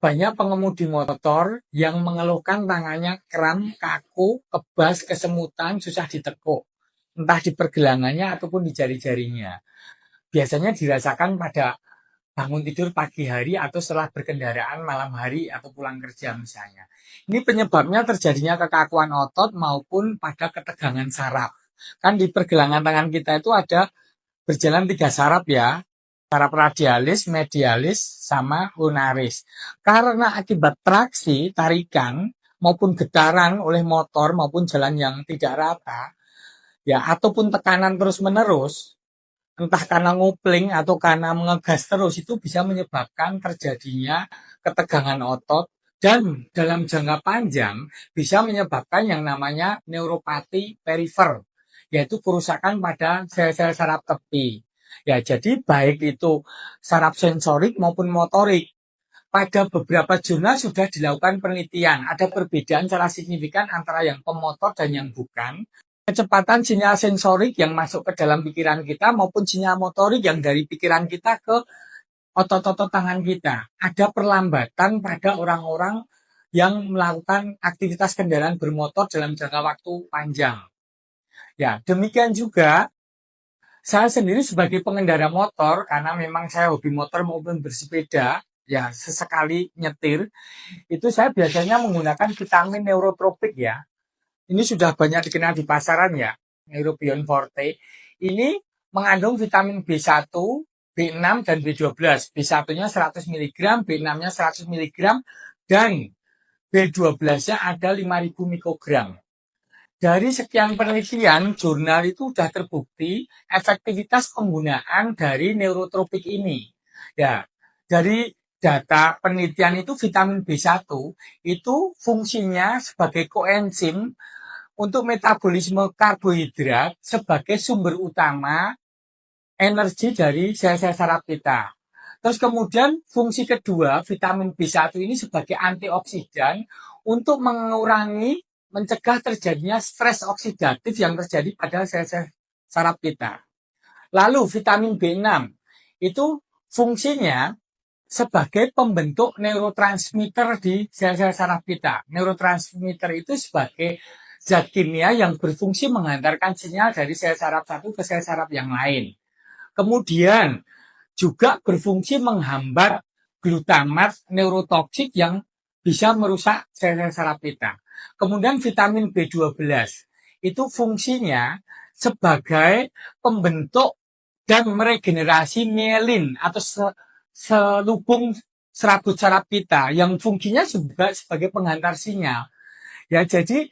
Banyak pengemudi motor yang mengeluhkan tangannya kram, kaku, kebas, kesemutan, susah ditekuk, entah di pergelangannya ataupun di jari-jarinya. Biasanya dirasakan pada bangun tidur pagi hari atau setelah berkendaraan malam hari atau pulang kerja misalnya. Ini penyebabnya terjadinya kekakuan otot maupun pada ketegangan saraf. Kan di pergelangan tangan kita itu ada berjalan 3 saraf ya. Saraf radialis, medialis, sama lunaris. Karena akibat traksi, tarikan, maupun getaran oleh motor maupun jalan yang tidak rata, ya ataupun tekanan terus-menerus, entah karena ngupling atau karena mengegas terus, itu bisa menyebabkan terjadinya ketegangan otot dan dalam jangka panjang bisa menyebabkan yang namanya neuropati perifer, yaitu kerusakan pada sel-sel saraf tepi. Ya, jadi baik itu saraf sensorik maupun motorik. Pada beberapa jurnal sudah dilakukan penelitian, ada perbedaan secara signifikan antara yang pemotor dan yang bukan. Kecepatan sinyal sensorik yang masuk ke dalam pikiran kita maupun sinyal motorik yang dari pikiran kita ke otot-otot tangan kita. Ada perlambatan pada orang-orang yang melakukan aktivitas kendaraan bermotor dalam jangka waktu panjang. Ya, demikian juga saya sendiri sebagai pengendara motor, karena memang saya hobi motor maupun bersepeda, ya sesekali nyetir, itu saya biasanya menggunakan vitamin neurotropik ya. Ini sudah banyak dikenal di pasaran ya, Neurobion Forte. Ini mengandung vitamin B1, B6, dan B12. B1-nya 100 mg, B6-nya 100 mg, dan B12-nya ada 5.000 mikrogram. Dari sekian penelitian, jurnal itu sudah terbukti efektivitas penggunaan dari neurotropik ini. Ya, dari data penelitian itu vitamin B1 itu fungsinya sebagai koenzim untuk metabolisme karbohidrat sebagai sumber utama energi dari sel-sel saraf kita. Terus kemudian fungsi kedua, vitamin B1 ini sebagai antioksidan untuk mengurangi, mencegah terjadinya stres oksidatif yang terjadi pada sel-sel saraf kita. Lalu vitamin B6 itu fungsinya sebagai pembentuk neurotransmitter di sel-sel saraf kita. Neurotransmitter itu sebagai zat kimia yang berfungsi menghantarkan sinyal dari sel saraf satu ke sel saraf yang lain. Kemudian juga berfungsi menghambat glutamat neurotoksik yang bisa merusak sel-sel saraf kita. Kemudian vitamin B12 itu fungsinya sebagai pembentuk dan meregenerasi mielin atau selubung serabut saraf kita yang fungsinya juga sebagai penghantar sinyal. Ya, jadi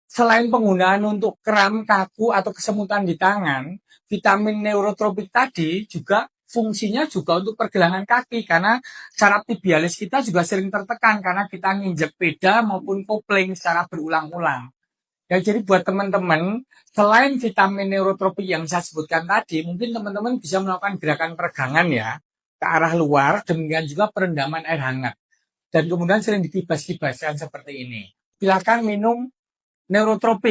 selain penggunaan untuk kram, kaku, atau kesemutan di tangan, vitamin neurotropik tadi juga fungsinya juga untuk pergelangan kaki karena saraf tibialis kita juga sering tertekan karena kita nginjek peda maupun kopling secara berulang-ulang. Ya, jadi buat teman-teman, selain vitamin neurotropik yang saya sebutkan tadi, mungkin teman-teman bisa melakukan gerakan peregangan ya, ke arah luar, demikian juga perendaman air hangat. Dan kemudian sering dikibas-kibaskan seperti ini. Silakan minum neurotropik.